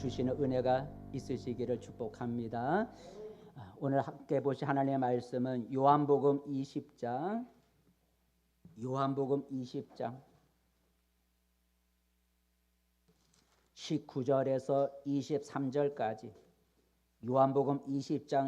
주시는 은혜가 있으시기를 축복합니다. 오늘 함께 보실 하나님의 말씀은 요한복음 20장 19절에서 23절까지 요한복음 20장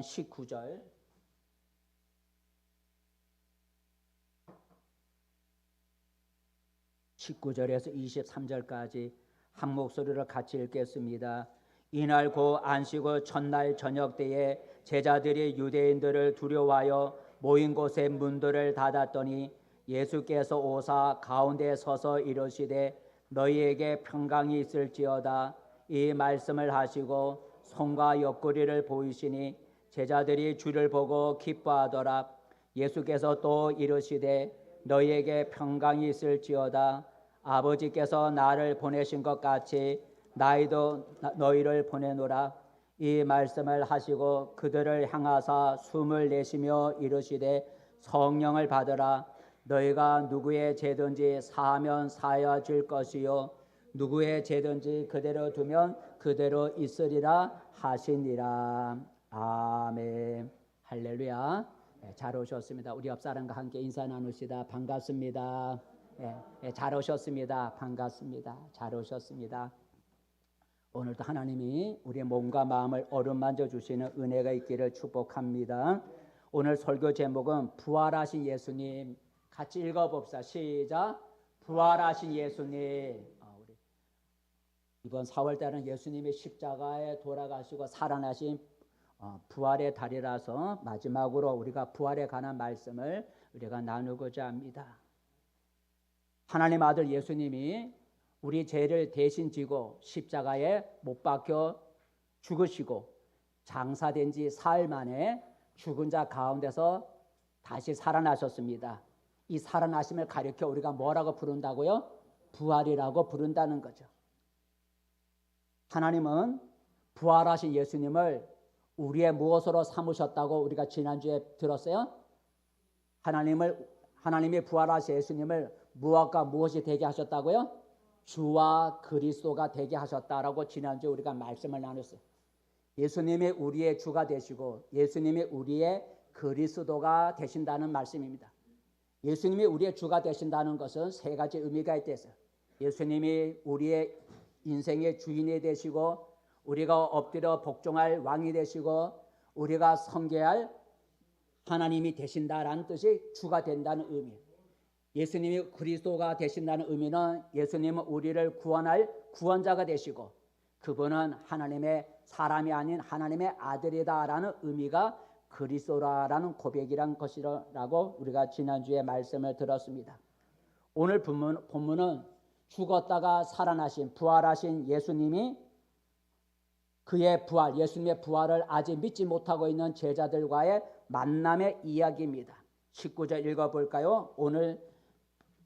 19절에서 23절까지 한 목소리로 같이 읽겠습니다. 이날 곧 안식 첫날 저녁 때에 제자들이 유대인들을 두려워하여 모인 곳의 문들을 닫았더니 예수께서 오사 가운데 서서 이르시되 너희에게 평강이 있을지어다. 이 말씀을 하시고 손과 옆구리를 보이시니 제자들이 주를 보고 기뻐하더라. 예수께서 또 이르시되 너희에게 평강이 있을지어다. 아버지께서 나를 보내신 것 같이 나이도 너희를 보내노라. 이 말씀을 하시고 그들을 향하사 숨을 내쉬며 이르시되 성령을 받으라. 너희가 누구의 죄든지 사하면 사하여 것이요 누구의 죄든지 그대로 두면 그대로 있으리라 하시니라. 아멘. 할렐루야. 잘 오셨습니다. 우리 옆 사람과 함께 인사 나누시다. 반갑습니다. 잘 오셨습니다. 반갑습니다. 잘 오셨습니다. 오늘도 하나님이 우리의 몸과 마음을 어루만져 주시는 은혜가 있기를 축복합니다. 오늘 설교 제목은 부활하신 예수님. 같이 읽어봅시다. 시작. 부활하신 예수님. 우리 이번 4월달은 예수님이 십자가에 돌아가시고 살아나신 부활의 달이라서 마지막으로 우리가 부활에 관한 말씀을 우리가 나누고자 합니다. 하나님 아들 예수님이 우리 죄를 대신 지고 십자가에 못 박혀 죽으시고 장사된 지 사흘 만에 죽은 자 가운데서 다시 살아나셨습니다. 이 살아나심을 가리켜 우리가 뭐라고 부른다고요? 부활이라고 부른다는 거죠. 하나님은 부활하신 예수님을 우리의 무엇으로 삼으셨다고 우리가 지난주에 들었어요? 하나님이 부활하신 예수님을 무엇과 무엇이 되게 하셨다고요? 주와 그리스도가 되게 하셨다라고 지난주에 우리가 말씀을 나눴어요. 예수님이 우리의 주가 되시고 예수님이 우리의 그리스도가 되신다는 말씀입니다. 예수님이 우리의 주가 되신다는 것은 세 가지 의미가 있대요. 예수님이 우리의 인생의 주인이 되시고 우리가 엎드려 복종할 왕이 되시고 우리가 섬겨야 할 하나님이 되신다라는 뜻이 주가 된다는 의미예요. 예수님이 그리스도가 되신다는 의미는 예수님은 우리를 구원할 구원자가 되시고 그분은 하나님의 사람이 아닌 하나님의 아들이다라는 의미가 그리스도라는 고백이란 것이라고 우리가 지난주에 말씀을 들었습니다. 오늘 본문은 죽었다가 살아나신 부활하신 예수님이 그의 부활, 예수님의 부활을 아직 믿지 못하고 있는 제자들과의 만남의 이야기입니다. 19절 읽어볼까요? 오늘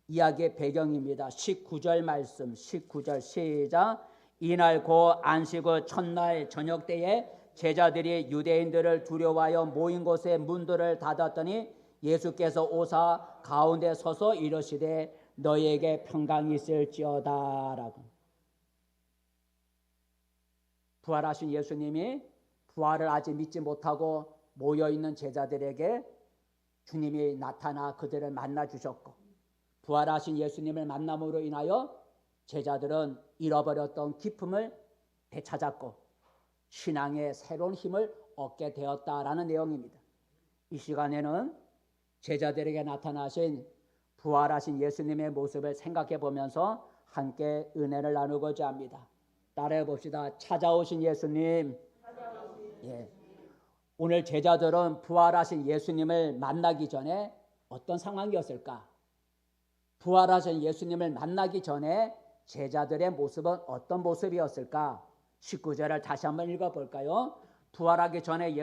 이야기의 배경입니다. 19절 말씀, 19절 시작. 이날 곧 안식 후 첫날 저녁 때에 제자들이 유대인들을 두려워하여 모인 곳의 문들을 닫았더니 예수께서 오사 가운데 서서 이르시되 너희에게 평강이 있을지어다라고. 부활하신 예수님이 부활을 아직 믿지 못하고 모여있는 제자들에게 주님이 나타나 그들을 만나 주셨고 부활하신 예수님을 만남으로 인하여 제자들은 잃어버렸던 기쁨을 되찾았고 신앙의 새로운 힘을 얻게 되었다라는 내용입니다. 이 시간에는 제자들에게 나타나신 부활하신 예수님의 모습을 생각해 보면서 함께 은혜를 나누고자 합니다. 따라해 봅시다. 찾아오신 예수님. 오늘 제자들은 부활하신 예수님을 만나기 전에 어떤 상황이었을까? 부활하신 예수님을 만나기 전에 제자들의 모습은 어떤 모습이었을까? 19절을 다시 한번 읽어볼까요? 부활하기 전에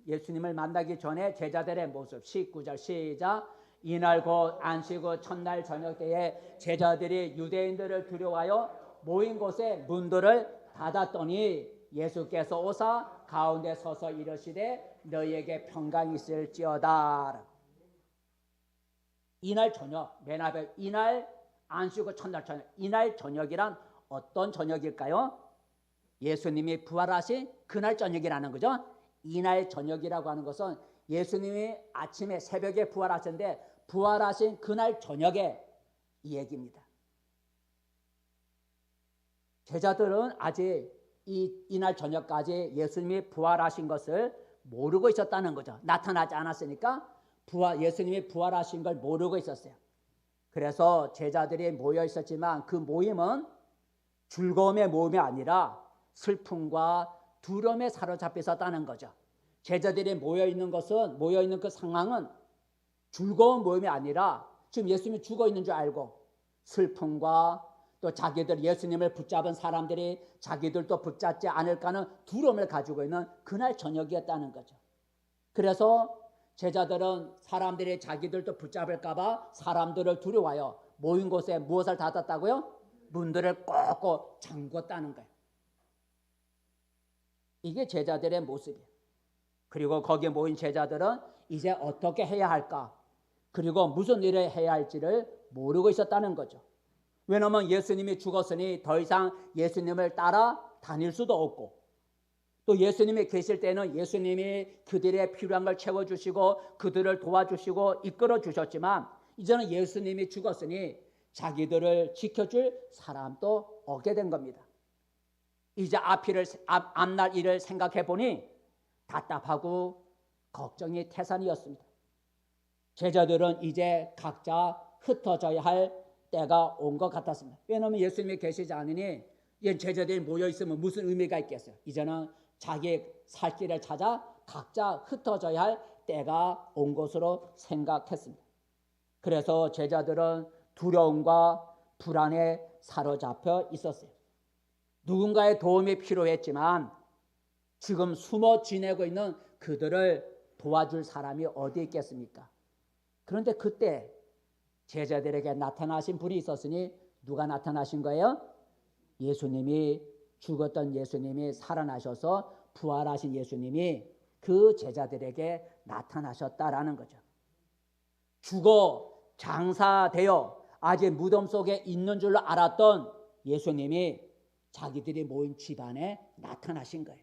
예수님을 만나기 전에 제자들의 모습. 19절 시작. 이날 곧 안식 후 첫날 저녁 때에 제자들이 유대인들을 두려워하여 모인 곳에 문들을 닫았더니 예수께서 오사 가운데 서서 이르시되 너희에게 평강이 있을지어다. 이날 저녁, 맨 앞에 이날 안식 후 첫날 저녁, 이날 저녁이란 어떤 저녁일까요? 예수님이 부활하신 그날 저녁이라는 거죠. 이날 저녁이라고 하는 것은 예수님이 아침에 새벽에 부활하셨는데 부활하신 그날 저녁에 이 얘기입니다. 제자들은 아직 이날 저녁까지 예수님이 부활하신 것을 모르고 있었다는 거죠. 나타나지 않았으니까 예수님이 부활하신 걸 모르고 있었어요. 그래서 제자들이 모여 있었지만 그 모임은 즐거움의 모임이 아니라 슬픔과 두려움에 사로잡혀 있었다는 거죠. 제자들이 모여 있는 그 상황은 즐거운 모임이 아니라 지금 예수님이 죽어 있는 줄 알고 슬픔과 또 자기들 예수님을 붙잡은 사람들이 자기들도 붙잡지 않을까 하는 두려움을 가지고 있는 그날 저녁이었다는 거죠. 그래서 제자들은 사람들이 자기들도 붙잡을까 봐 사람들을 두려워하여 모인 곳에 무엇을 닫았다고요? 문들을 꼭꼭 잠궜다는 거예요. 이게 제자들의 모습이에요. 그리고 거기에 모인 제자들은 이제 어떻게 해야 할까? 그리고 무슨 일을 해야 할지를 모르고 있었다는 거죠. 왜냐하면 예수님이 죽었으니 더 이상 예수님을 따라 다닐 수도 없고 또 예수님이 계실 때는 예수님이 그들의 필요한 걸 채워주시고 그들을 도와주시고 이끌어 주셨지만 이제는 예수님이 죽었으니 자기들을 지켜줄 사람도 없게 된 겁니다. 이제 앞날 일을 생각해 보니 답답하고 걱정이 태산이었습니다. 제자들은 이제 각자 흩어져야 할 때가 온 것 같았습니다. 왜냐하면 예수님이 계시지 않으니 제자들이 모여 있으면 무슨 의미가 있겠어요. 이제는 자기 살 길을 찾아 각자 흩어져야 할 때가 온 것으로 생각했습니다. 그래서 제자들은 두려움과 불안에 사로잡혀 있었어요. 누군가의 도움이 필요했지만 지금 숨어 지내고 있는 그들을 도와줄 사람이 어디 있겠습니까? 그런데 그때 제자들에게 나타나신 분이 있었으니 누가 나타나신 거예요? 예수님이 죽었던 예수님이 살아나셔서 부활하신 예수님이 그 제자들에게 나타나셨다라는 거죠. 죽어 장사되어 아직 무덤 속에 있는 줄로 알았던 예수님이 자기들이 모인 집안에 나타나신 거예요.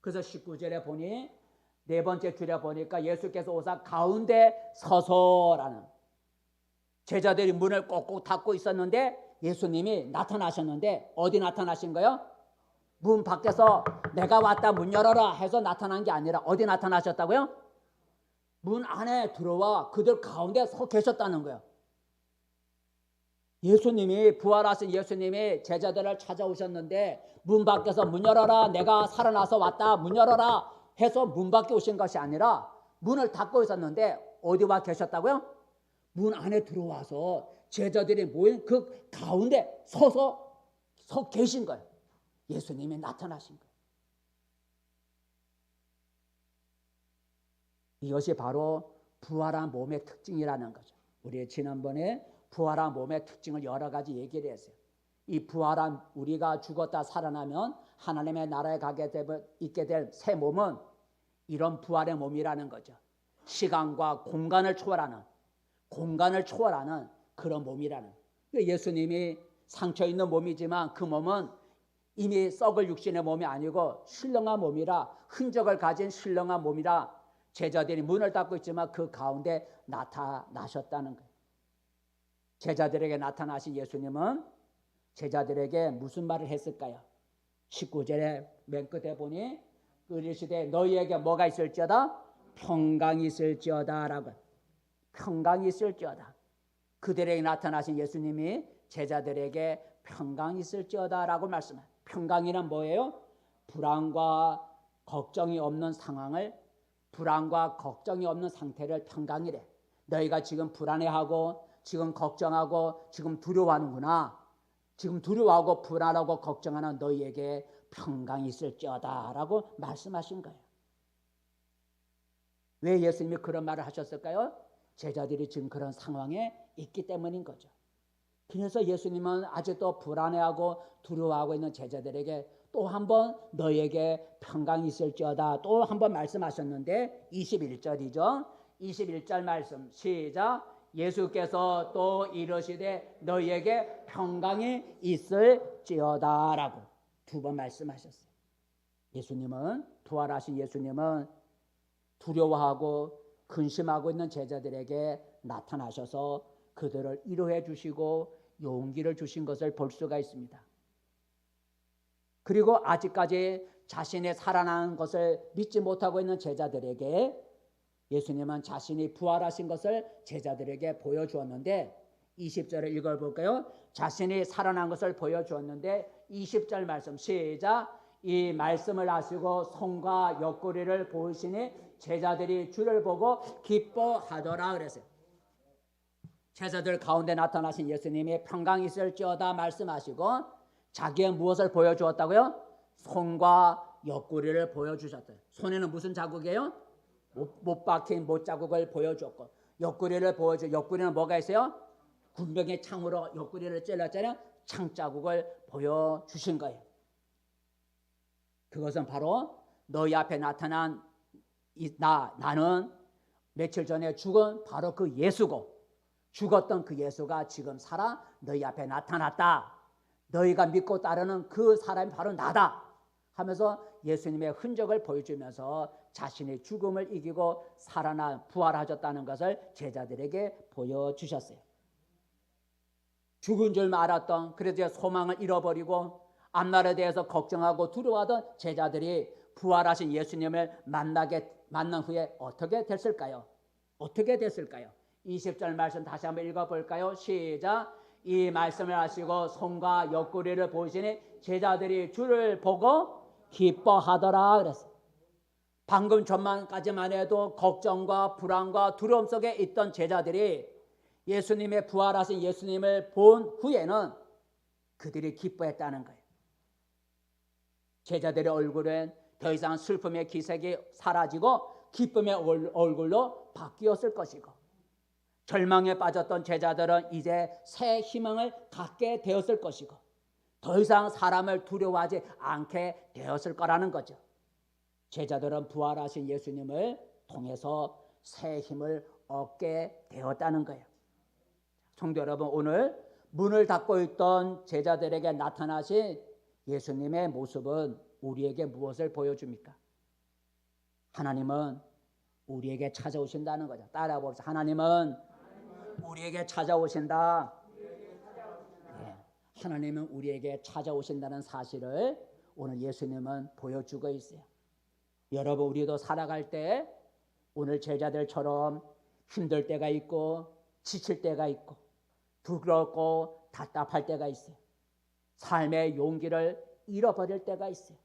그래서 19절에 보니 네 번째 줄에 보니까 예수께서 오사 가운데 서서라는 제자들이 문을 꼭꼭 닫고 있었는데 예수님이 나타나셨는데 어디 나타나신 거예요? 문 밖에서 내가 왔다 문 열어라 해서 나타난 게 아니라 어디 나타나셨다고요? 문 안에 들어와 그들 가운데 서 계셨다는 거예요. 예수님이 부활하신 예수님이 제자들을 찾아오셨는데 문 밖에서 문 열어라 내가 살아나서 왔다 문 열어라 해서 문 밖에 오신 것이 아니라 문을 닫고 있었는데 어디 와 계셨다고요? 문 안에 들어와서 제자들이 모인 그 가운데 서 계신 거예요. 예수님이 나타나신 거예요. 이것이 바로 부활한 몸의 특징이라는 거죠. 우리 지난번에 부활한 몸의 특징을 여러 가지 얘기를 했어요. 이 부활한 우리가 죽었다 살아나면 하나님의 나라에 있게 될 새 몸은 이런 부활의 몸이라는 거죠. 시간과 공간을 초월하는 그런 몸이라는. 예수님이 상처 있는 몸이지만 그 몸은 이미 썩을 육신의 몸이 아니고 신령한 몸이라 흔적을 가진 신령한 몸이라 제자들이 문을 닫고 있지만 그 가운데 나타나셨다는 거예요. 제자들에게 나타나신 예수님은 제자들에게 무슨 말을 했을까요? 19절에 맨 끝에 보니 이르시되 너희에게 뭐가 있을지어다? 평강이 있을지어다 라고. 평강이 있을지어다. 그들에게 나타나신 예수님이 제자들에게 평강이 있을지어다 라고 말씀해요. 평강이란 뭐예요? 불안과 걱정이 없는 상황을 불안과 걱정이 없는 상태를 평강이래. 너희가 지금 불안해하고 지금 걱정하고 지금 두려워하는구나. 지금 두려워하고 불안하고 걱정하는 너희에게 평강이 있을지어다 라고 말씀하신 거예요. 왜 예수님이 그런 말을 하셨을까요? 제자들이 지금 그런 상황에 있기 때문인 거죠. 그래서 예수님은 아직도 불안해하고 두려워하고 있는 제자들에게 또 한 번 너희에게 평강이 있을지어다 또 한 번 말씀하셨는데 21절이죠. 21절 말씀 시작. 예수께서 또 이르시되 너희에게 평강이 있을지어다 라고 두 번 말씀하셨어요. 예수님은, 부활하신 예수님은 두려워하고 근심하고 있는 제자들에게 나타나셔서 그들을 위로해 주시고 용기를 주신 것을 볼 수가 있습니다. 그리고 아직까지 자신의 살아난 것을 믿지 못하고 있는 제자들에게 예수님은 자신이 부활하신 것을 제자들에게 보여주었는데 20절을 읽어볼까요? 자신이 살아난 것을 보여주었는데 20절 말씀 시작. 이 말씀을 하시고 손과 옆구리를 보이시니 제자들이 주를 보고 기뻐하더라 그랬어요. 제자들 가운데 나타나신 예수님이 평강 있을지어다 말씀하시고 자기의 무엇을 보여주었다고요? 손과 옆구리를 보여주셨어요. 손에는 무슨 자국이에요? 못 박힌 못 자국을 보여줬고 옆구리를 보여줘. 옆구리는 뭐가 있어요? 군병의 창으로 옆구리를 찔렀잖아요. 창 자국을 보여주신 거예요. 그것은 바로 너희 앞에 나타난 나는 며칠 전에 죽은 바로 그 예수고 죽었던 그 예수가 지금 살아 너희 앞에 나타났다. 너희가 믿고 따르는 그 사람이 바로 나다 하면서 예수님의 흔적을 보여주면서 자신의 죽음을 이기고 살아나 부활하셨다는 것을 제자들에게 보여주셨어요. 죽은 줄 알았던, 그래서 소망을 잃어버리고 앞날에 대해서 걱정하고 두려워하던 제자들이 부활하신 예수님을 만난 후에 어떻게 됐을까요? 어떻게 됐을까요? 20절 말씀 다시 한번 읽어볼까요? 시작. 이 말씀을 하시고 손과 옆구리를 보시니 제자들이 주를 보고 기뻐하더라 그랬어요. 방금 전만까지만 해도 걱정과 불안과 두려움 속에 있던 제자들이 예수님의 부활하신 예수님을 본 후에는 그들이 기뻐했다는 거예요. 제자들의 얼굴엔 더 이상 슬픔의 기색이 사라지고 기쁨의 얼굴로 바뀌었을 것이고 절망에 빠졌던 제자들은 이제 새 희망을 갖게 되었을 것이고 더 이상 사람을 두려워하지 않게 되었을 거라는 거죠. 제자들은 부활하신 예수님을 통해서 새 힘을 얻게 되었다는 거예요. 성도 여러분, 오늘 문을 닫고 있던 제자들에게 나타나신 예수님의 모습은 우리에게 무엇을 보여줍니까? 하나님은 우리에게 찾아오신다는 거죠. 따라 봅시다. 하나님은 우리에게 찾아오신다. 네. 하나님은 우리에게 찾아오신다는 사실을 오늘 예수님은 보여주고 있어요. 여러분, 우리도 살아갈 때 오늘 제자들처럼 힘들 때가 있고 지칠 때가 있고 두렵고 답답할 때가 있어요. 삶의 용기를 잃어버릴 때가 있어요.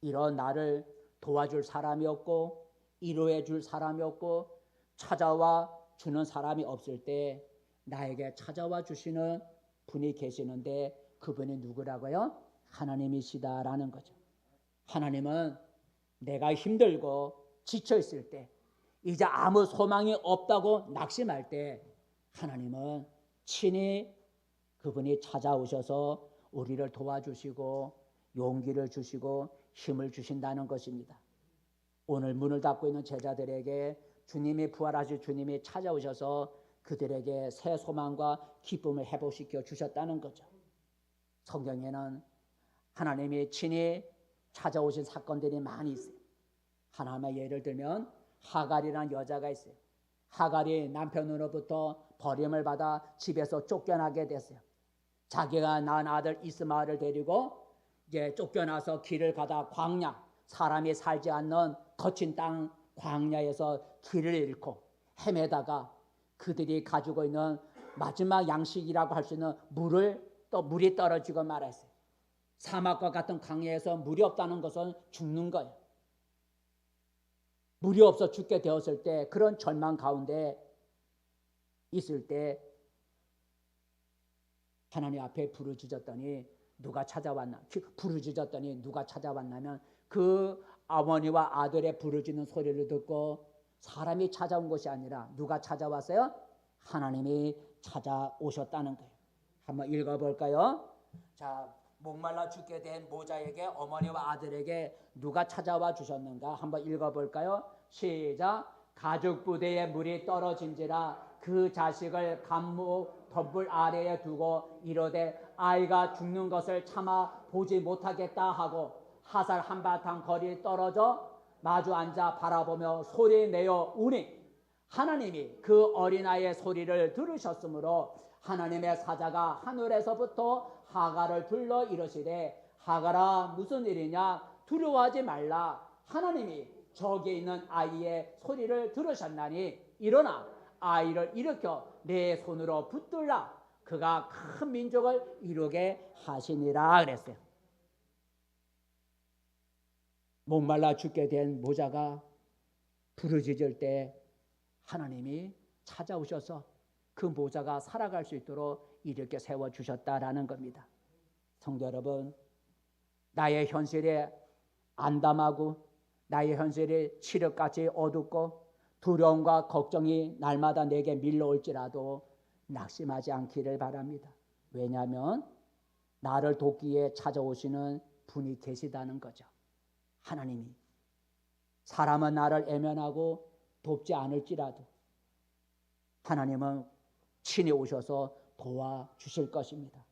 이런 나를 도와줄 사람이 없고 위로해 줄 사람이 없고 찾아와 주는 사람이 없을 때 나에게 찾아와 주시는 분이 계시는데 그분이 누구라고요? 하나님이시다라는 거죠. 하나님은 내가 힘들고 지쳐 있을 때 이제 아무 소망이 없다고 낙심할 때 하나님은 친히 그분이 찾아오셔서 우리를 도와주시고 용기를 주시고 힘을 주신다는 것입니다. 오늘 문을 닫고 있는 제자들에게 주님이 부활하신 주님이 찾아오셔서 그들에게 새 소망과 기쁨을 회복시켜 주셨다는 거죠. 성경에는 하나님이 친히 찾아오신 사건들이 많이 있어요. 하나님의 예를 들면 하갈이라는 여자가 있어요. 하갈이 남편으로부터 버림을 받아 집에서 쫓겨나게 됐어요. 자기가 낳은 아들 이스마엘을 데리고 이제 쫓겨나서 길을 가다 광야, 사람이 살지 않는 거친 땅 광야에서 길을 잃고 헤매다가 그들이 가지고 있는 마지막 양식이라고 할 수 있는 물이 떨어지고 말았어요. 사막과 같은 광야에서 물이 없다는 것은 죽는 거예요. 물이 없어 죽게 되었을 때 그런 절망 가운데 있을 때 하나님 앞에 부르짖었더니 누가 찾아왔나? 부르짖었더니 누가 찾아왔냐면 그 어머니와 아들의 부르짖는 소리를 듣고 사람이 찾아온 것이 아니라 누가 찾아왔어요? 하나님이 찾아오셨다는 거예요. 한번 읽어볼까요? 자, 목말라 죽게 된 모자에게 어머니와 아들에게 누가 찾아와 주셨는가? 한번 읽어볼까요? 시작. 가죽 부대에 물이 떨어진지라 그 자식을 감무 덤불 아래에 두고 이르되 아이가 죽는 것을 참아 보지 못하겠다 하고 화살 한바탕 거리 떨어져 마주 앉아 바라보며 소리내어 우니 하나님이 그 어린아이의 소리를 들으셨으므로 하나님의 사자가 하늘에서부터 하갈을 불러 이르시되 하갈아 무슨 일이냐 두려워하지 말라 하나님이 저기 있는 아이의 소리를 들으셨나니 일어나 아이를 일으켜 내 손으로 붙들라 그가 큰 민족을 이루게 하시니라 그랬어요. 목말라 죽게 된 모자가 부르짖을 때 하나님이 찾아오셔서 그 모자가 살아갈 수 있도록 이렇게 세워주셨다라는 겁니다. 성도 여러분, 나의 현실이 안담하고 나의 현실이 칠흑같이 어둡고 두려움과 걱정이 날마다 내게 밀려올지라도 낙심하지 않기를 바랍니다. 왜냐하면 나를 돕기에 찾아오시는 분이 계시다는 거죠. 하나님이. 사람은 나를 애면하고 돕지 않을지라도 하나님은 친히 오셔서 도와주실 것입니다.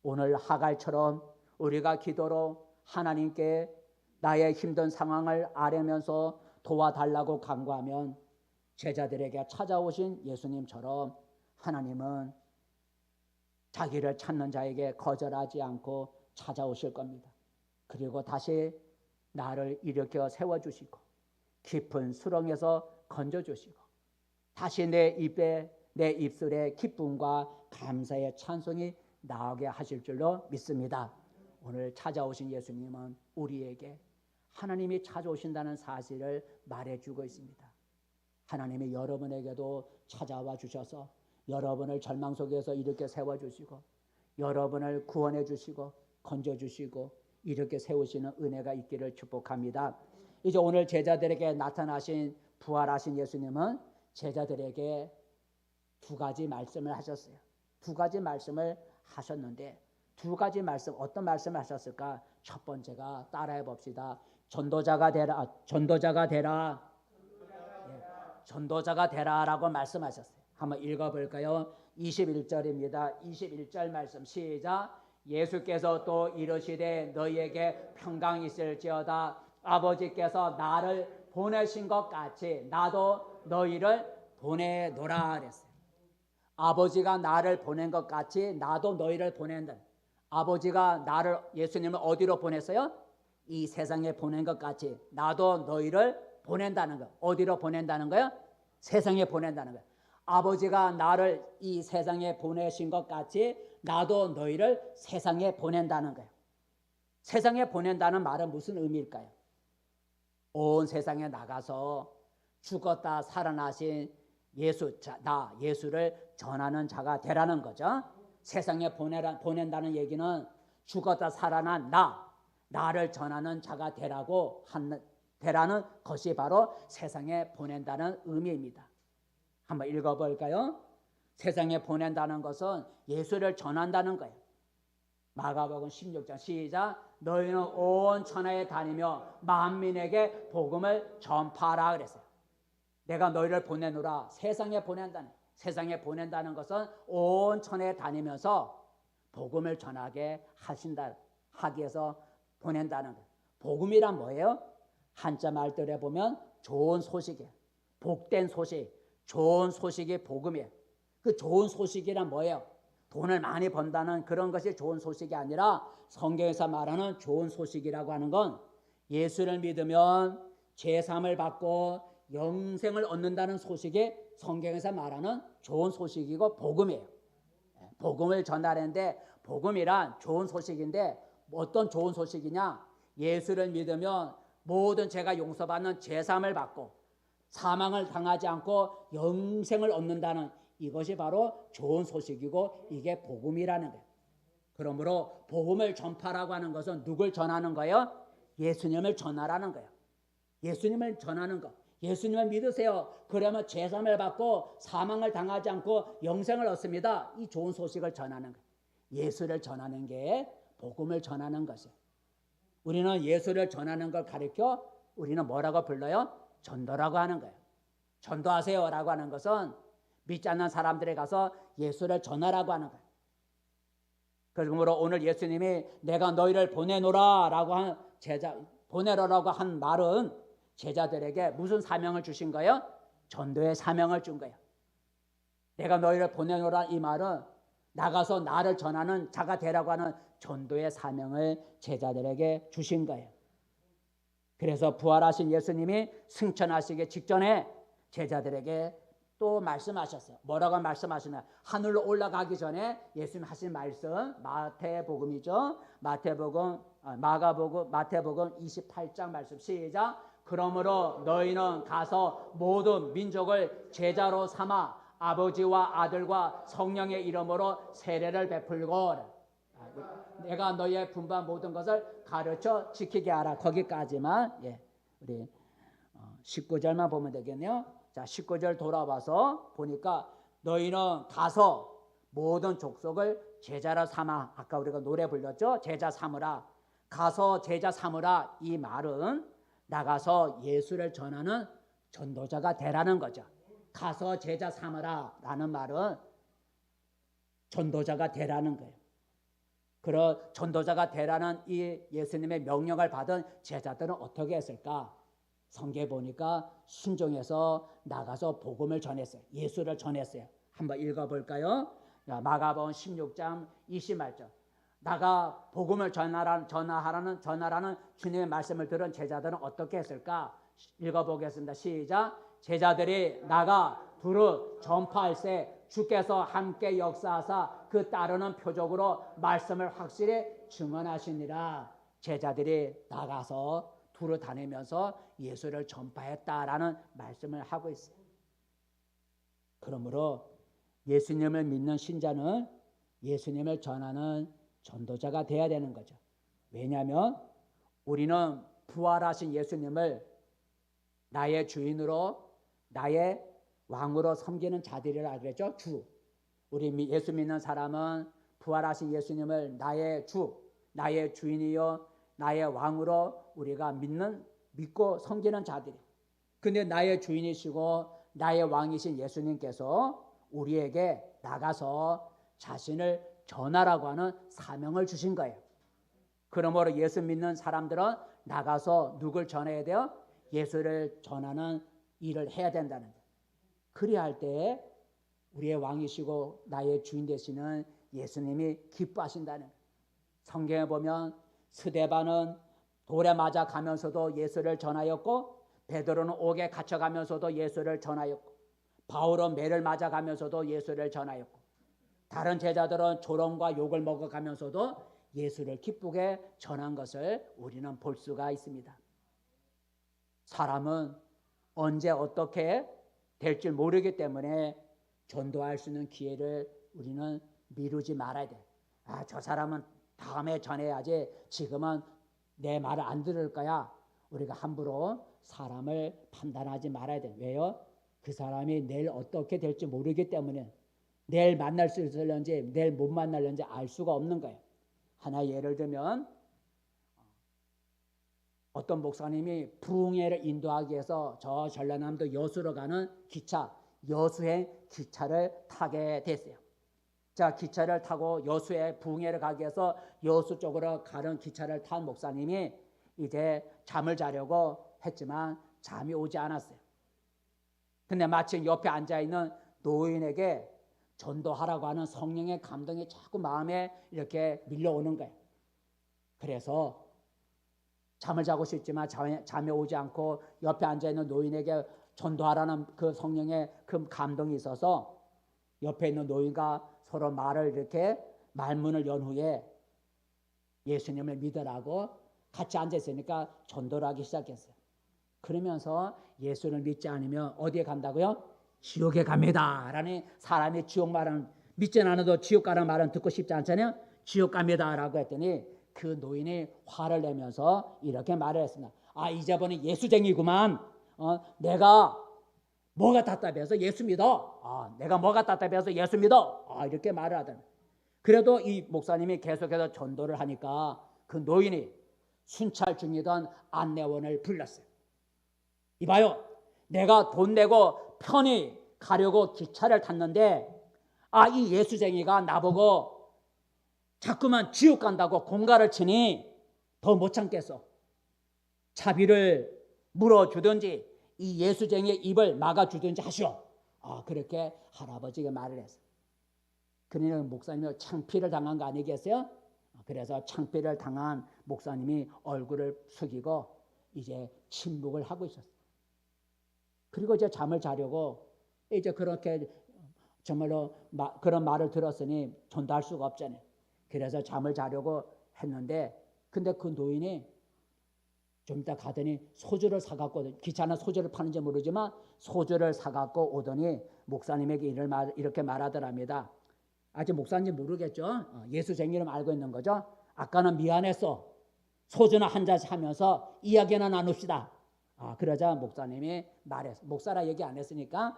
오늘 하갈처럼 우리가 기도로 하나님께 나의 힘든 상황을 아뢰면서 도와달라고 간구하면 제자들에게 찾아오신 예수님처럼 하나님은 자기를 찾는 자에게 거절하지 않고 찾아오실 겁니다. 그리고 다시 나를 일으켜 세워주시고 깊은 수렁에서 건져주시고 다시 내 입술에 기쁨과 감사의 찬송이 나오게 하실 줄로 믿습니다. 오늘 찾아오신 예수님은 우리에게 하나님이 찾아오신다는 사실을 말해주고 있습니다. 하나님이 여러분에게도 찾아와 주셔서 여러분을 절망 속에서 이렇게 세워주시고 여러분을 구원해 주시고 건져주시고 이렇게 세우시는 은혜가 있기를 축복합니다. 이제 오늘 제자들에게 나타나신 부활하신 예수님은 제자들에게 두 가지 말씀을 하셨어요. 두 가지 말씀을 하셨는데 두 가지 말씀 어떤 말씀을 하셨을까? 첫 번째가 따라해 봅시다. 전도자가 되라. 전도자가 되라. 네, 전도자가 되라라고 말씀하셨어요. 한번 읽어볼까요? 21절입니다. 21절 말씀 시작. 예수께서 또 이르시되 너희에게 평강이 있을지어다. 아버지께서 나를 보내신 것 같이 나도 너희를 보내노라 그랬어요. 아버지가 나를 보낸 것 같이 나도 너희를 보낸다. 아버지가 나를 예수님을 어디로 보냈어요? 이 세상에 보낸 것 같이 나도 너희를 보낸다는 거. 어디로 보낸다는 거예요? 세상에 보낸다는 거예요. 아버지가 나를 이 세상에 보내신 것 같이 나도 너희를 세상에 보낸다는 거예요. 세상에 보낸다는 말은 무슨 의미일까요? 온 세상에 나가서 죽었다 살아나신 예수를 전하는 자가 되라는 거죠. 세상에 보낸다는 얘기는 죽었다 살아난 나를 전하는 자가 되라는 것이 바로 세상에 보낸다는 의미입니다. 한번 읽어볼까요? 세상에 보낸다는 것은 예수를 전한다는 거예요. 마가복음 16장 시작. 너희는 온 천하에 다니며 만민에게 복음을 전파하라 그랬어요. 내가 너희를 보내노라. 세상에 보낸다는 것은 온 천하에 다니면서 복음을 전하게 하기 위해서 보낸다는 거예요. 복음이란 뭐예요? 한자 말들에 보면 좋은 소식이에요. 복된 소식, 좋은 소식이 복음이에요. 그 좋은 소식이란 뭐예요? 돈을 많이 번다는 그런 것이 좋은 소식이 아니라 성경에서 말하는 좋은 소식이라고 하는 건 예수를 믿으면 죄사함을 받고 영생을 얻는다는 소식이 성경에서 말하는 좋은 소식이고 복음이에요. 복음을 전하는데 복음이란 좋은 소식인데 어떤 좋은 소식이냐? 예수를 믿으면 모든 죄가 용서받는 죄사함을 받고 사망을 당하지 않고 영생을 얻는다는 이것이 바로 좋은 소식이고 이게 복음이라는 거예요. 그러므로 복음을 전파라고 하는 것은 누굴 전하는 거예요? 예수님을 전하라는 거예요. 예수님을 전하는 거. 예수님을 믿으세요. 그러면 죄사함을 받고 사망을 당하지 않고 영생을 얻습니다. 이 좋은 소식을 전하는 거예요. 예수를 전하는 게 복음을 전하는 것이에요. 우리는 예수를 전하는 걸 가르쳐 우리는 뭐라고 불러요? 전도라고 하는 거예요. 전도하세요라고 하는 것은 믿지 않는 사람들에 가서 예수를 전하라고 하는 거예요. 그러므로 오늘 예수님이 내가 너희를 보내노라라고 한 보내라라고 한 말은 제자들에게 무슨 사명을 주신 거예요? 전도의 사명을 준 거예요. 내가 너희를 보내노라 이 말은 나가서 나를 전하는 자가 되라고 하는 전도의 사명을 제자들에게 주신 거예요. 그래서 부활하신 예수님이 승천하시기 직전에 제자들에게 또 말씀하셨어요. 뭐라고 말씀하시나? 하늘로 올라가기 전에 예수님 하신 말씀 마태복음이죠. 마태복음 28장 말씀 시작. 그러므로 너희는 가서 모든 민족을 제자로 삼아 아버지와 아들과 성령의 이름으로 세례를 베풀고 내가 너희의 분부한 모든 것을 가르쳐 지키게 하라. 거기까지만 우리 19절만 보면 되겠네요. 자, 19절 돌아와서 보니까 너희는 가서 모든 족속을 제자로 삼아. 아까 우리가 노래 불렀죠. 제자 삼으라. 가서 제자 삼으라. 이 말은 나가서 예수를 전하는 전도자가 되라는 거죠. 가서 제자 삼으라 라는 말은 전도자가 되라는 거예요. 그런 전도자가 되라는 이 예수님의 명령을 받은 제자들은 어떻게 했을까? 성경에 보니까 순종해서 나가서 복음을 전했어요. 예수를 전했어요. 한번 읽어볼까요? 마가복음 16장 20말씀. 나가 복음을 전하라는 주님의 말씀을 들은 제자들은 어떻게 했을까? 읽어보겠습니다. 시작. 제자들이 나가 두루 전파할세 주께서 함께 역사하사 그 따르는 표적으로 말씀을 확실히 증언하시니라. 제자들이 나가서 두루 다니면서 예수를 전파했다라는 말씀을 하고 있어요. 그러므로 예수님을 믿는 신자는 예수님을 전하는 전도자가 되어야 되는 거죠. 왜냐하면 우리는 부활하신 예수님을 나의 주인으로 나의 왕으로 섬기는 자들이라 그랬죠. 주. 우리 예수 믿는 사람은 부활하신 예수님을 나의 주, 나의 주인이요 나의 왕으로 우리가 믿고 섬기는 자들이. 근데 나의 주인이시고 나의 왕이신 예수님께서 우리에게 나가서 자신을 전하라고 하는 사명을 주신 거예요. 그러므로 예수 믿는 사람들은 나가서 누굴 전해야 돼요? 예수를 전하는 일을 해야 된다는 거예요. 그리야 할 때 우리의 왕이시고 나의 주인 되시는 예수님이 기뻐하신다는 거예요. 성경에 보면 스데반은 돌에 맞아 가면서도 예수를 전하였고 베드로는 옥에 갇혀 가면서도 예수를 전하였고 바울은 매를 맞아 가면서도 예수를 전하였고 다른 제자들은 조롱과 욕을 먹어 가면서도 예수를 기쁘게 전한 것을 우리는 볼 수가 있습니다. 사람은 언제 어떻게 될지 모르기 때문에 전도할 수 있는 기회를 우리는 미루지 말아야 돼. 저 사람은 다음에 전해야지 지금은 내 말을 안 들을 거야. 우리가 함부로 사람을 판단하지 말아야 돼. 왜요? 그 사람이 내일 어떻게 될지 모르기 때문에 내일 만날 수 있을런지 내일 못 만날런지 알 수가 없는 거예요. 하나 예를 들면 어떤 목사님이 부흥회를 인도하기 위해서 저 전라남도 여수로 가는 기차, 여수행 기차를 타게 됐어요. 자, 기차를 타고 여수에 부흥회를 가기 위해서 여수 쪽으로 가는 기차를 탄 목사님이 이제 잠을 자려고 했지만 잠이 오지 않았어요. 근데 마침 옆에 앉아있는 노인에게 전도하라고 하는 성령의 감동이 자꾸 마음에 이렇게 밀려오는 거예요. 그래서 잠을 자고 싶지만 잠이 오지 않고 옆에 앉아있는 노인에게 전도하라는 그 성령의 그 감동이 있어서 옆에 있는 노인과 서로 말을 이렇게 말문을 연 후에 예수님을 믿으라고 같이 앉아있으니까 전도를 하기 시작했어요. 그러면서 예수를 믿지 않으면 어디에 간다고요? 지옥에 갑니다 라니 사람이 지옥 말은 믿지 않아도 지옥 가는 말은 듣고 싶지 않잖아요. 지옥 갑니다 라고 했더니 그 노인이 화를 내면서 이렇게 말을 했습니다. 이제번에 예수쟁이구만. 내가 뭐가 답답해서 예수 믿어. 내가 뭐가 답답해서 예수 믿어. 이렇게 말을 하더니 그래도 이 목사님이 계속해서 전도를 하니까 그 노인이 순찰 중이던 안내원을 불렀어요. 이봐요. 내가 돈 내고 편히 가려고 기차를 탔는데 이 예수쟁이가 나보고 자꾸만 지옥 간다고 공갈을 치니 더 못 참겠어. 자비를 물어주든지 이 예수쟁이의 입을 막아주든지 하시오. 그렇게 할아버지가 말을 했어요. 그러니 목사님이 창피를 당한 거 아니겠어요? 그래서 창피를 당한 목사님이 얼굴을 숙이고 이제 침묵을 하고 있었어요. 그리고 이제 잠을 자려고 이제 그렇게 정말로 그런 말을 들었으니 전도할 수가 없잖아요. 그래서 잠을 자려고 했는데 근데 그 노인이 좀 이따 가더니 소주를 사갖고 귀찮아 소주를 파는지 모르지만 소주를 사갖고 오더니 목사님에게 이렇게 말하더랍니다. 아직 목사인지 모르겠죠. 예수쟁이를 알고 있는 거죠. 아까는 미안했어. 소주나 한 잔씩 하면서 이야기나 나눕시다. 그러자 목사님이 말했어. 목사라 얘기 안 했으니까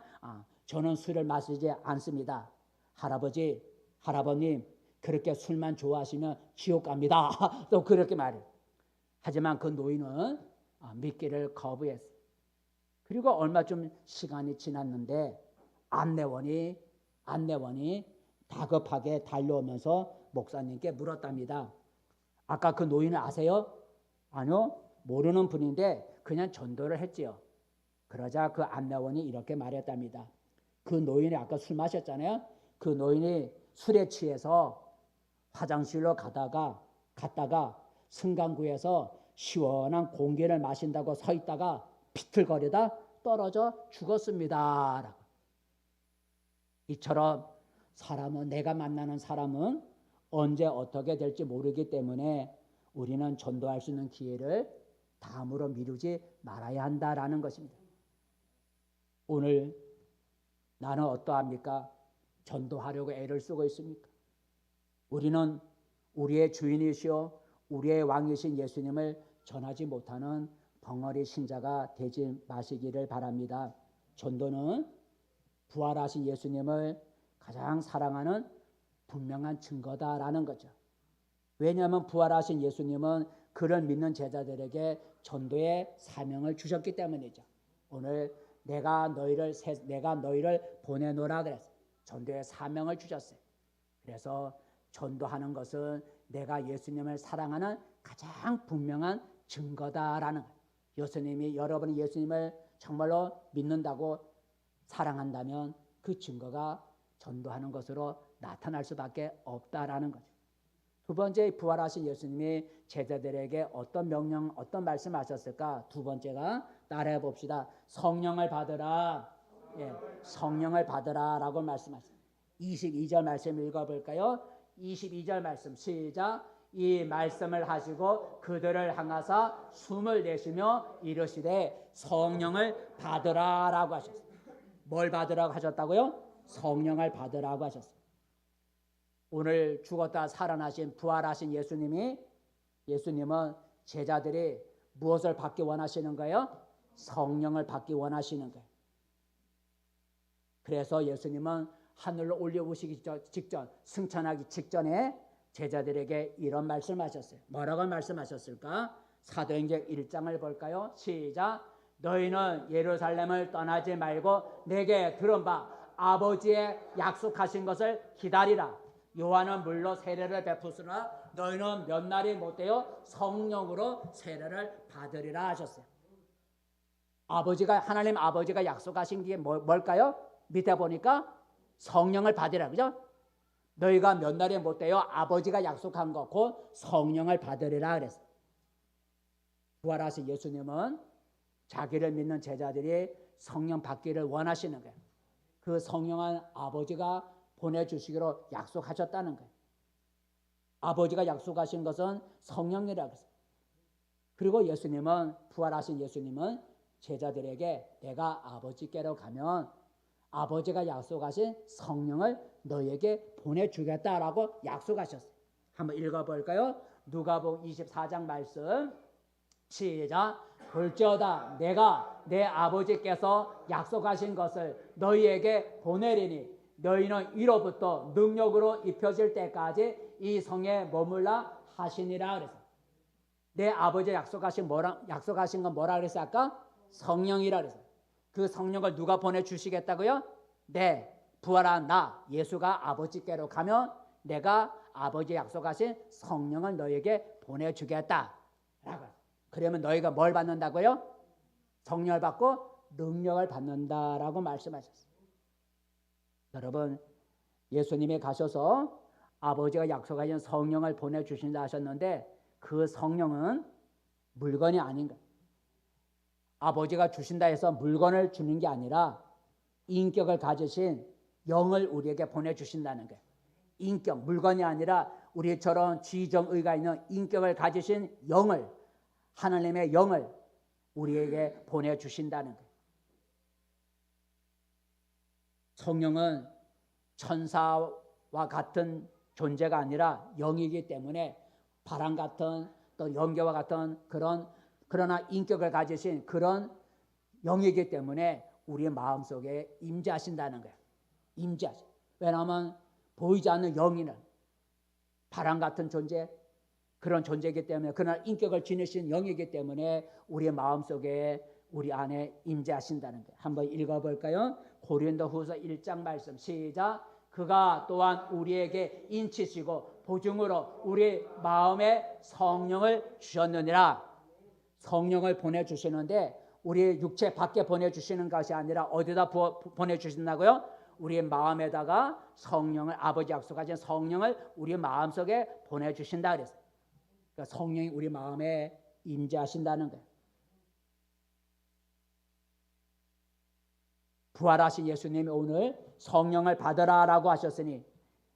저는 술을 마시지 않습니다. 할아버님 그렇게 술만 좋아하시면 지옥 갑니다. 또 그렇게 말해요. 하지만 그 노인은 믿기를 거부했어요. 그리고 얼마쯤 시간이 지났는데 안내원이 다급하게 달려오면서 목사님께 물었답니다. 아까 그 노인을 아세요? 아니요, 모르는 분인데 그냥 전도를 했지요. 그러자 그 안내원이 이렇게 말했답니다. 그 노인이 아까 술 마셨잖아요. 그 노인이 술에 취해서 화장실로 갔다가 승강구에서 시원한 공기를 마신다고 서 있다가 비틀거리다 떨어져 죽었습니다. 이처럼 내가 만나는 사람은 언제 어떻게 될지 모르기 때문에 우리는 전도할 수 있는 기회를 다음으로 미루지 말아야 한다라는 것입니다. 오늘 나는 어떠합니까? 전도하려고 애를 쓰고 있습니까? 우리는 우리의 주인이시오 우리의 왕이신 예수님을 전하지 못하는 벙어리 신자가 되지 마시기를 바랍니다. 전도는 부활하신 예수님을 가장 사랑하는 분명한 증거다라는 거죠. 왜냐하면 부활하신 예수님은 그를 믿는 제자들에게 전도의 사명을 주셨기 때문이죠. 오늘 내가 너희를 보내노라 그랬어요. 전도의 사명을 주셨어요. 그래서 전도하는 것은 내가 예수님을 사랑하는 가장 분명한 증거다라는 거예요. 여러분이 예수님을 정말로 믿는다고 사랑한다면 그 증거가 전도하는 것으로 나타날 수밖에 없다라는 거죠. 두 번째, 부활하신 예수님이 제자들에게 어떤 명령, 어떤 말씀하셨을까? 두 번째가 따라해 봅시다. 성령을 받으라. 성령을 받으라라고 말씀하셨어요. 22절 말씀 읽어볼까요? 22절 말씀 시작. 이 말씀을 하시고 그들을 향하사 숨을 내쉬며 이르시되 성령을 받으라라고 하셨어요. 뭘 받으라고 하셨다고요? 성령을 받으라고 하셨어요. 오늘 죽었다 살아나신 부활하신 예수님은 제자들이 무엇을 받기 원하시는 거예요? 성령을 받기 원하시는 거예요. 그래서 예수님은 하늘로 올려오시기 직전, 승천하기 직전에 제자들에게 이런 말씀하셨어요. 뭐라고 말씀하셨을까? 사도행전 1장을 볼까요? 시작. 너희는 예루살렘을 떠나지 말고 내게 들은 바 아버지의 약속하신 것을 기다리라. 요한은 물로 세례를 베푸으나 너희는 몇 날이 못되어 성령으로 세례를 받으리라 하셨어요. 하나님 아버지가 약속하신 게 뭘까요? 밑에 보니까 성령을 받으라, 그죠? 너희가 몇 날이 못되어 아버지가 약속한 거 곧 성령을 받으리라 그랬어요. 부활하신 예수님은 자기를 믿는 제자들이 성령 받기를 원하시는 거예요. 그 성령은 아버지가 보내주시기로 약속하셨다는 거예요. 아버지가 약속하신 것은 성령이라고 했어요. 그리고 부활하신 예수님은 제자들에게 내가 아버지께로 가면 아버지가 약속하신 성령을 너에게 보내주겠다라고 약속하셨어요. 한번 읽어볼까요? 누가복음 24장 말씀 시작. 볼지어다 내가 내 아버지께서 약속하신 것을 너희에게 보내리니 너희는 이로부터 능력으로 입혀질 때까지 이 성에 머물라 하시니라 그래서 내 아버지 약속하신 건 뭐라 그랬어요? 아까 성령이라 그랬어요. 그 성령을 누가 보내주시겠다고요? 부활한 나 예수가 아버지께로 가면 내가 아버지 약속하신 성령을 너에게 보내주겠다. 라고. 그러면 너희가 뭘 받는다고요? 성령을 받고 능력을 받는다라고 말씀하셨어요. 여러분, 예수님이 가셔서 아버지가 약속하신 성령을 보내주신다 하셨는데 그 성령은 물건이 아닌 거예요. 아버지가 주신다 해서 물건을 주는 게 아니라 인격을 가지신 영을 우리에게 보내주신다는 거예요. 인격, 물건이 아니라 우리처럼 지정의가 있는 인격을 가지신 영을, 하나님의 영을 우리에게 보내주신다는 거예요. 성령은 천사와 같은 존재가 아니라 영이기 때문에 바람 같은 또 연기와 같은 그러나 인격을 가지신 그런 영이기 때문에 우리의 마음속에 임재하신다는 거예요. 임재하신. 왜냐하면 보이지 않는 영이는 바람 같은 존재, 그런 존재이기 때문에 그러나 인격을 지니신 영이기 때문에 우리의 마음속에 우리 안에 임재하신다는 거예요. 한번 읽어볼까요? 고린도후서 1장 말씀 시작. 그가 또한 우리에게 인치시고 보증으로 우리 마음에 성령을 주셨느니라. 성령을 보내주시는데 우리 육체 밖에 보내주시는 것이 아니라 어디다 보내주신다고요? 우리의 마음에다가 성령을, 아버지 약속하신 성령을 우리 마음속에 보내주신다 그랬어요. 그러니까 성령이 우리 마음에 임재하신다는 거예요. 부활하신 예수님이 오늘 성령을 받으라라고 하셨으니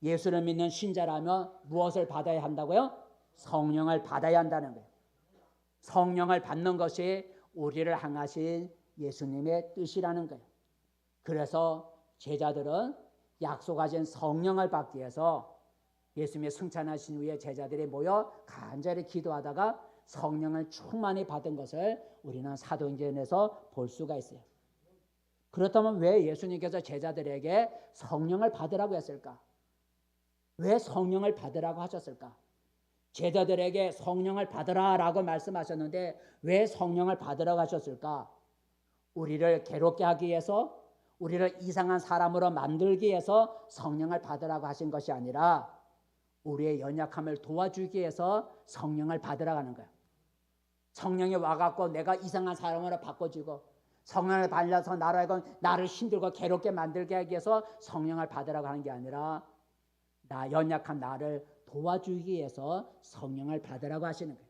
예수를 믿는 신자라면 무엇을 받아야 한다고요? 성령을 받아야 한다는 거예요. 성령을 받는 것이 우리를 향하신 예수님의 뜻이라는 거예요. 그래서 제자들은 약속하신 성령을 받기 위해서 예수님의 승천하신 후에 제자들이 모여 간절히 기도하다가 성령을 충만히 받은 것을 우리는 사도행전에서 볼 수가 있어요. 그렇다면 왜 예수님께서 제자들에게 성령을 받으라고 했을까? 왜 성령을 받으라고 하셨을까? 제자들에게 성령을 받으라라고 말씀하셨는데 왜 성령을 받으라고 하셨을까? 우리를 괴롭게 하기 위해서, 우리를 이상한 사람으로 만들기 위해서 성령을 받으라고 하신 것이 아니라 우리의 연약함을 도와주기 위해서 성령을 받으라고 하는 거예요. 성령이 와갖고 내가 이상한 사람으로 바꿔주고 성령을 받아서 나를 힘들고 괴롭게 만들게 하기 위해서 성령을 받으라고 하는 게 아니라 연약한 나를 도와주기 위해서 성령을 받으라고 하시는 거예요.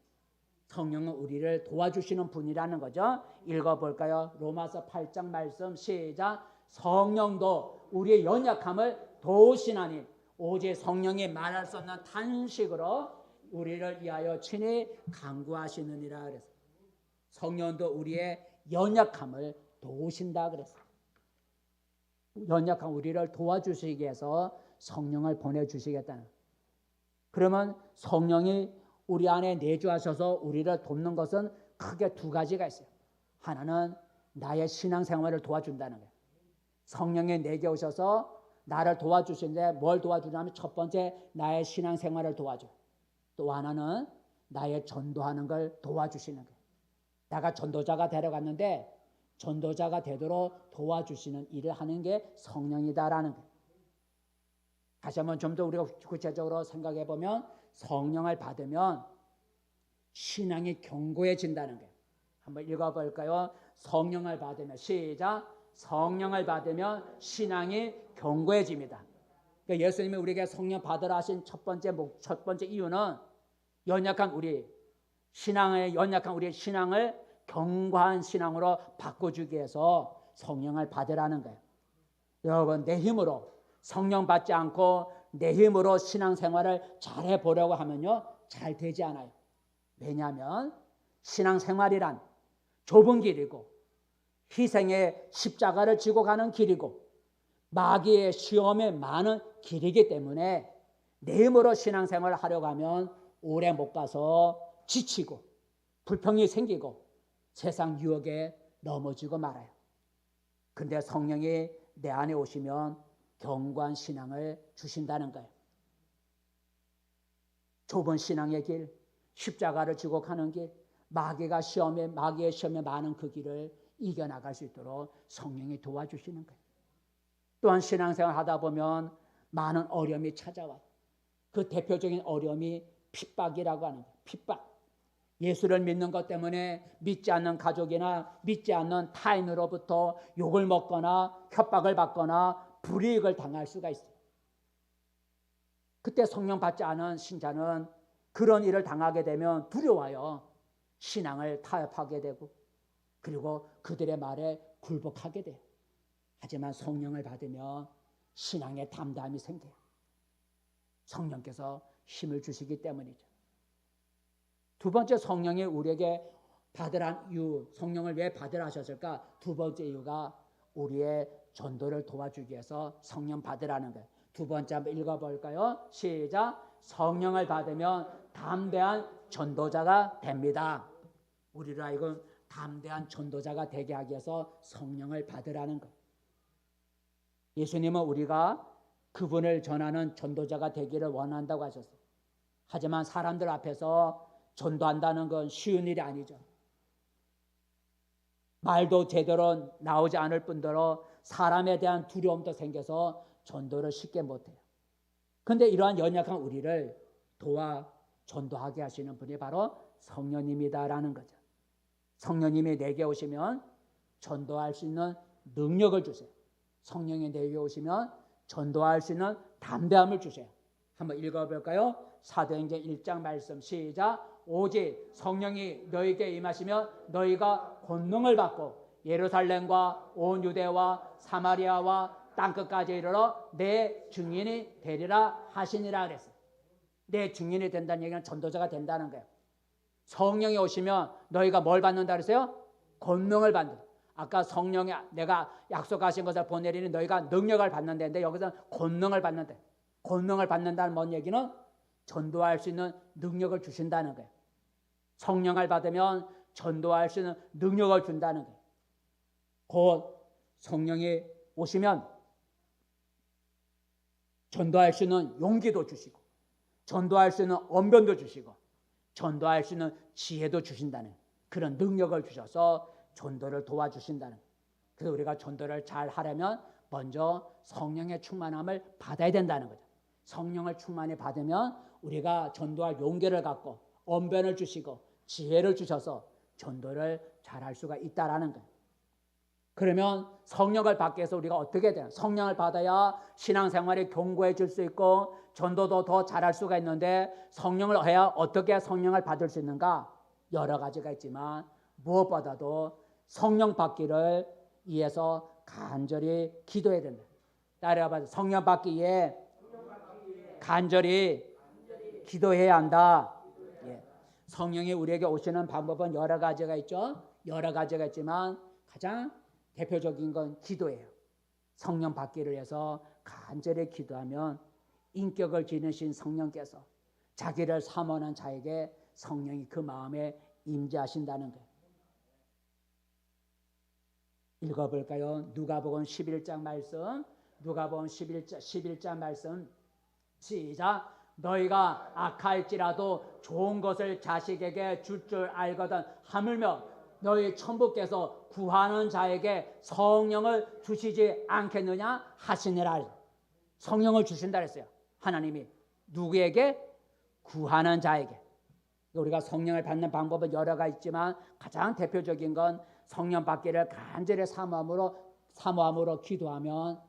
성령은 우리를 도와주시는 분이라는 거죠. 읽어볼까요? 로마서 8장 말씀 시작. 성령도 우리의 연약함을 도우시나니 오직 성령이 말할 수 없는 탄식으로 우리를 위하여 친히 간구하시느니라 그랬어요. 성령도 우리의 연약함을 도우신다 그랬어요. 연약한 우리를 도와주시기 위해서 성령을 보내주시겠다는 거예요. 그러면 성령이 우리 안에 내주하셔서 우리를 돕는 것은 크게 두 가지가 있어요. 하나는 나의 신앙생활을 도와준다는 거예요. 성령이 내게 오셔서 나를 도와주시는데 뭘 도와주냐면 첫 번째 나의 신앙생활을 도와줘요. 또 하나는 나의 전도하는 걸 도와주시는 거예요. 내가 전도자가 되려갔는데 전도자가 되도록 도와주시는 일을 하는 게 성령이다라는 거예요. 다시 한번 좀 더 우리가 구체적으로 생각해 보면 성령을 받으면 신앙이 견고해진다는 거예요. 한번 읽어볼까요? 성령을 받으면 시작. 성령을 받으면 신앙이 견고해집니다. 그러니까 예수님이 우리에게 성령 받으라 하신 첫 번째 이유는 연약한 우리의 신앙을 견고한 신앙으로 바꿔주기 위해서 성령을 받으라는 거예요. 여러분, 내 힘으로 성령 받지 않고 내 힘으로 신앙생활을 잘해 보려고 하면요 잘 되지 않아요. 왜냐하면 신앙생활이란 좁은 길이고 희생의 십자가를 지고 가는 길이고 마귀의 시험에 많은 길이기 때문에 내 힘으로 신앙생활을 하려고 하면 오래 못 가서 지치고 불평이 생기고 세상 유혹에 넘어지고 말아요. 근데 성령이 내 안에 오시면 견고한 신앙을 주신다는 거예요. 좁은 신앙의 길, 십자가를 지고 가는 길, 마귀의 시험에 많은 그 길을 이겨나갈 수 있도록 성령이 도와주시는 거예요. 또한 신앙생활 하다 보면 많은 어려움이 찾아와요. 그 대표적인 어려움이 핍박이라고 하는 거예요. 핍박. 예수를 믿는 것 때문에 믿지 않는 가족이나 믿지 않는 타인으로부터 욕을 먹거나 협박을 받거나 불이익을 당할 수가 있어요. 그때 성령 받지 않은 신자는 그런 일을 당하게 되면 두려워요. 신앙을 타협하게 되고 그리고 그들의 말에 굴복하게 돼요. 하지만 성령을 받으면 신앙의 담대함이 생겨요. 성령께서 힘을 주시기 때문이죠. 두 번째, 성령이 우리에게 받으란 이유, 성령을 왜 받으라 하셨을까? 두 번째 이유가 우리의 전도를 도와주기 위해서 성령 받으라는 거예요. 두 번째 한번 읽어볼까요? 시작. 성령을 받으면 담대한 전도자가 됩니다. 우리를 하여금 담대한 전도자가 되게 하기 위해서 성령을 받으라는 거예요. 예수님은 우리가 그분을 전하는 전도자가 되기를 원한다고 하셨어요. 하지만 사람들 앞에서 전도한다는 건 쉬운 일이 아니죠. 말도 제대로 나오지 않을 뿐더러 사람에 대한 두려움도 생겨서 전도를 쉽게 못해요. 그런데 이러한 연약한 우리를 도와 전도하게 하시는 분이 바로 성령님이다라는 거죠. 성령님이 내게 오시면 전도할 수 있는 능력을 주세요. 성령이 내게 오시면 전도할 수 있는 담대함을 주세요. 한번 읽어볼까요? 사도행전 1장 말씀 시작. 오직 성령이 너희에게 임하시면 너희가 권능을 받고 예루살렘과 온 유대와 사마리아와 땅끝까지 이르러 내 증인이 되리라 하시니라 그랬어요. 내 증인이 된다는 얘기는 전도자가 된다는 거예요. 성령이 오시면 너희가 뭘 받는다 그랬어요? 권능을 받는다. 아까 성령이 내가 약속하신 것을 보내리니 너희가 능력을 받는다는데 여기서는 권능을 받는다. 권능을 받는다는 뭔 얘기는 전도할 수 있는 능력을 주신다는 거예요. 성령을 받으면 전도할 수 있는 능력을 준다는 거예요. 곧 성령이 오시면 전도할 수 있는 용기도 주시고 전도할 수 있는 언변도 주시고 전도할 수 있는 지혜도 주신다는 그런 능력을 주셔서 전도를 도와주신다는 거예요. 그래서 우리가 전도를 잘 하려면 먼저 성령의 충만함을 받아야 된다는 거죠. 성령을 충만히 받으면 우리가 전도할 용기를 갖고 언변을 주시고 지혜를 주셔서 전도를 잘할 수가 있다라는 거예요. 그러면 성령을 받기 위해서 우리가 어떻게 돼요? 성령을 받아야 신앙생활이 견고해질 수 있고 전도도 더 잘할 수가 있는데 성령을 해야 어떻게 성령을 받을 수 있는가? 여러 가지가 있지만 무엇보다도 성령 받기를 위해서 간절히 기도해야 된다. 따라해봐. 성령 받기 위해 간절히 기도해야 한다. 예. 성령이 우리에게 오시는 방법은 여러 가지가 있죠. 여러 가지가 있지만 가장 대표적인 건 기도예요. 성령 받기를 위해서 간절히 기도하면 인격을 지니신 성령께서 자기를 사모하는 자에게 성령이 그 마음에 임재하신다는 거예요. 읽어볼까요? 누가복음 11장 말씀. 누가복음 11장 말씀 시작. 너희가 악할지라도 좋은 것을 자식에게 줄 줄 알거든 하물며 너희 천부께서 구하는 자에게 성령을 주시지 않겠느냐 하시니라. 성령을 주신다 그랬어요. 하나님이 누구에게? 구하는 자에게. 우리가 성령을 받는 방법은 여러 가지 있지만 가장 대표적인 건 성령 받기를 간절히 사모함으로 기도하면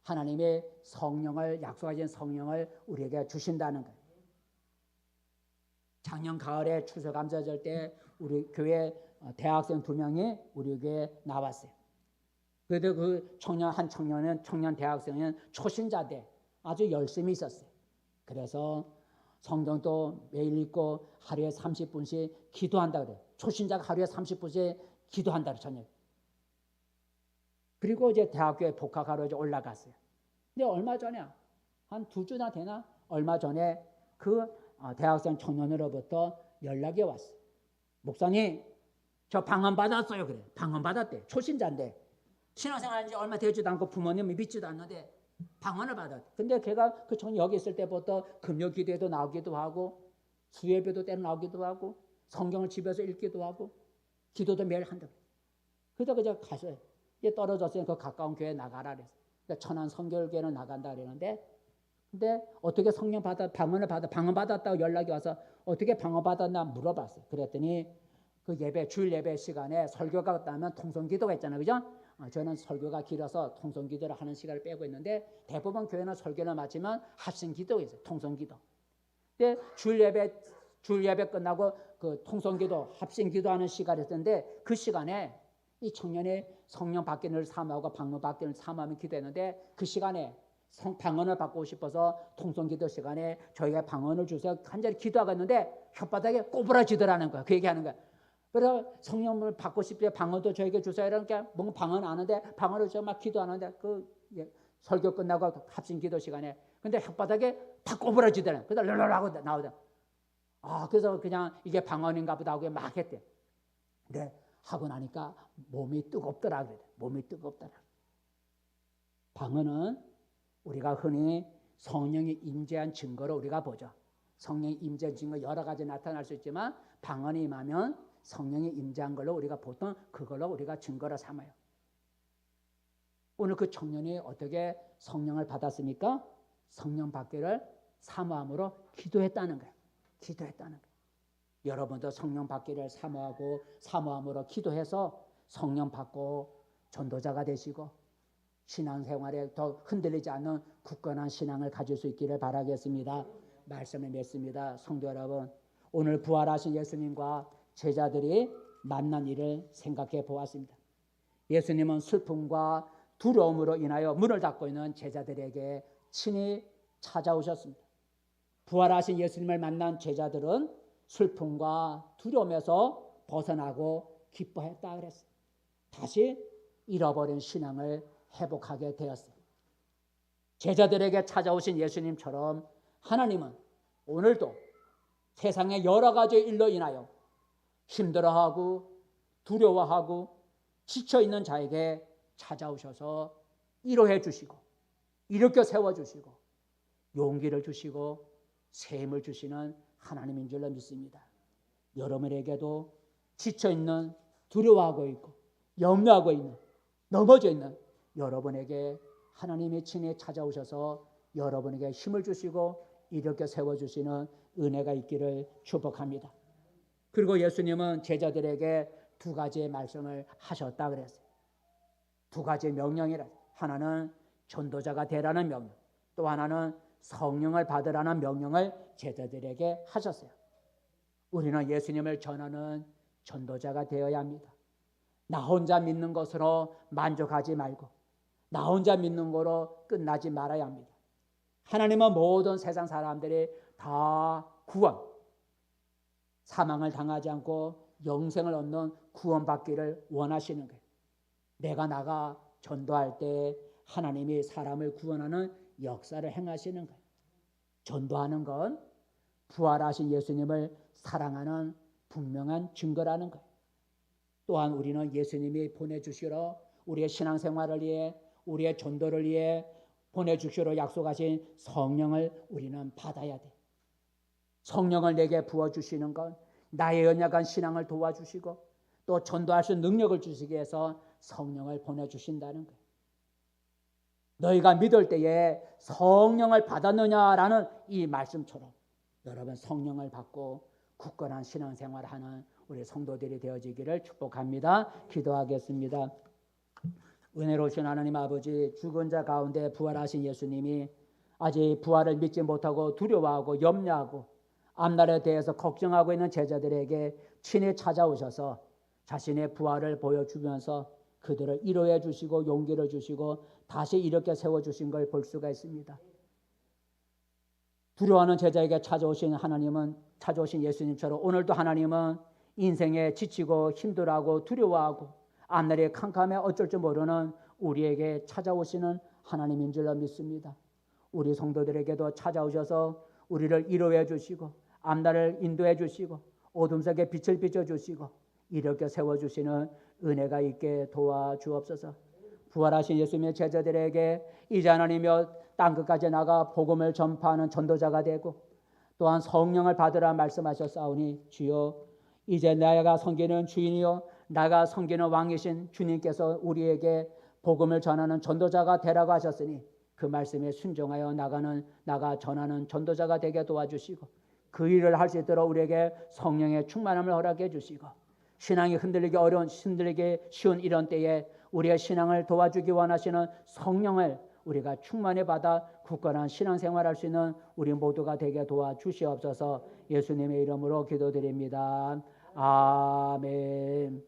하나님이 성령을 약속하신 성령을 우리에게 주신다는 거예요. 작년 가을에 추수감사절 때 우리 교회 대학생 2명이 우리 교회에 나왔어요. 그래도 그 청년 대학생은 초신자대 아주 열심히 있었어요. 그래서 성경도 매일 읽고 하루에 30분씩 기도한다 그래요. 초신자가 하루에 30분씩 기도한다 저녁. 그리고 이제 대학교에 복학하러 이제 올라갔어요. 근데 얼마 전에 한 2주나 되나? 얼마 전에 그 대학생 청년으로부터 연락이 왔어요. 목사님, 저 방언 받았어요. 그래. 방언 받았대. 초신자인데 신앙생활한 지 얼마 되지도 않고 부모님이 믿지도 않는데 방언을 받았대. 근데 걔가 그 청년 여기 있을 때부터 금요 기도에도 나오기도 하고 수예배도 때로 나오기도 하고 성경을 집에서 읽기도 하고 기도도 매일 한다. 그래서 그저 가서 떨어졌으니 그 가까운 교회에 나가라 그랬어요. 그러니까 천안 성결교회는 나간다 그러는데 근데 어떻게 성령 방언 받았다고 연락이 와서 어떻게 방언 받았나 물어봤어요. 그랬더니 그 주일 예배 시간에 설교가 끝나면 통성기도가 있잖아요. 그죠? 저는 설교가 길어서 통성기도를 하는 시간을 빼고 있는데 대부분 교회는 설교를 마치면 합심기도가 있어요. 통성기도. 근데 주일 예배 끝나고 그 통성기도, 합심기도하는 시간이 있었는데 그 시간에 이 청년이 성령 받기를 사모하고 방언 받기를 사모하며 기도했는데 그 시간에 방언을 받고 싶어서 통성기도 시간에 저희가 방언을 주세요. 간절히 기도하고 있는데 혓바닥에 꼬부라지더라는 거야. 그 얘기하는 거야. 그래서 성령을 받고 싶대 방언도 저에게 주세요. 이러니까 뭔가 방언 아는데 방언을 제가 막 기도하는데 설교 끝나고 합심기도 시간에 근데 혓바닥에 다 꼬부라지더라는 거야. 그래서 랄랄 하고 나오더라. 그래서 그냥 이게 방언인가 보다 하고 막 했대. 근데 하고 나니까 몸이 뜨겁더라 그래. 몸이 뜨겁더라. 방언은 우리가 흔히 성령이 임재한 증거로 우리가 보죠. 성령이 임재한 증거 여러 가지 나타날 수 있지만 방언이 임하면 성령이 임재한 걸로 우리가 보통 그걸로 우리가 증거를 삼아요. 오늘 그 청년이 어떻게 성령을 받았습니까? 성령 받기를 사모함으로 기도했다는 거예요. 기도했다는 거예요. 여러분도 성령 받기를 사모함으로 기도해서 성령 받고 전도자가 되시고 신앙생활에 더 흔들리지 않는 굳건한 신앙을 가질 수 있기를 바라겠습니다. 말씀을 맺습니다. 성도 여러분, 오늘 부활하신 예수님과 제자들이 만난 일을 생각해 보았습니다. 예수님은 슬픔과 두려움으로 인하여 문을 닫고 있는 제자들에게 친히 찾아오셨습니다. 부활하신 예수님을 만난 제자들은 슬픔과 두려움에서 벗어나고 기뻐했다 그랬어요. 다시 잃어버린 신앙을 회복하게 되었어요. 제자들에게 찾아오신 예수님처럼 하나님은 오늘도 세상의 여러 가지 일로 인하여 힘들어하고 두려워하고 지쳐있는 자에게 찾아오셔서 위로해 주시고 일으켜 세워주시고 용기를 주시고 셈을 주시는 하나님인 줄로 믿습니다. 여러분에게도 지쳐있는 두려워하고 있고 염려하고 있는 넘어져 있는 여러분에게 하나님이 친히 찾아오셔서 여러분에게 힘을 주시고 일으켜 세워주시는 은혜가 있기를 축복합니다. 그리고 예수님은 제자들에게 두 가지의 말씀을 하셨다 그랬어요. 두 가지의 명령이라. 하나는 전도자가 되라는 명령, 또 하나는 성령을 받으라는 명령을 제자들에게 하셨어요. 우리는 예수님을 전하는 전도자가 되어야 합니다. 나 혼자 믿는 것으로 만족하지 말고 나 혼자 믿는 거로 끝나지 말아야 합니다. 하나님은 모든 세상 사람들이 다 사망을 당하지 않고 영생을 얻는 구원받기를 원하시는 거예요. 내가 나가 전도할 때 하나님이 사람을 구원하는 역사를 행하시는 거예요. 전도하는 건 부활하신 예수님을 사랑하는 분명한 증거라는 거예요. 또한 우리는 예수님이 보내주시러 우리의 신앙생활을 위해 우리의 전도를 위해 보내주시러 약속하신 성령을 우리는 받아야 돼. 성령을 내게 부어주시는 건 나의 연약한 신앙을 도와주시고 또 전도할 수 있는 능력을 주시기 위해서 성령을 보내주신다는 거예요. 너희가 믿을 때에 성령을 받았느냐라는 이 말씀처럼 여러분 성령을 받고 굳건한 신앙생활을 하는 우리 성도들이 되어지기를 축복합니다. 기도하겠습니다. 은혜로우신 하나님 아버지, 죽은 자 가운데 부활하신 예수님이 아직 부활을 믿지 못하고 두려워하고 염려하고 앞날에 대해서 걱정하고 있는 제자들에게 친히 찾아오셔서 자신의 부활을 보여주면서 그들을 위로해 주시고 용기를 주시고 다시 이렇게 세워주신 걸 볼 수가 있습니다. 두려워하는 제자에게 찾아오신 예수님처럼 오늘도 하나님은 인생에 지치고 힘들어하고 두려워하고 앞날이 캄캄해 어쩔 줄 모르는 우리에게 찾아오시는 하나님인 줄로 믿습니다. 우리 성도들에게도 찾아오셔서 우리를 위로해 주시고 앞날을 인도해 주시고 어둠 속에 빛을 비춰주시고 이렇게 세워주시는 은혜가 있게 도와주옵소서. 부활하신 예수님의 제자들에게 이제 하나님이여 땅끝까지 나가 복음을 전파하는 전도자가 되고 또한 성령을 받으라 말씀하셨사오니 주여 이제 내가 섬기는 주인이요 나가 섬기는 왕이신 주님께서 우리에게 복음을 전하는 전도자가 되라고 하셨으니 그 말씀에 순종하여 나가 전하는 전도자가 되게 도와주시고 그 일을 할 수 있도록 우리에게 성령의 충만함을 허락해 주시고 신앙이 흔들리기 쉬운 이런 때에 우리의 신앙을 도와주기 원하시는 성령을 우리가 충만히 받아 굳건한 신앙생활할 수 있는 우리 모두가 되게 도와주시옵소서. 예수님의 이름으로 기도드립니다. 아멘.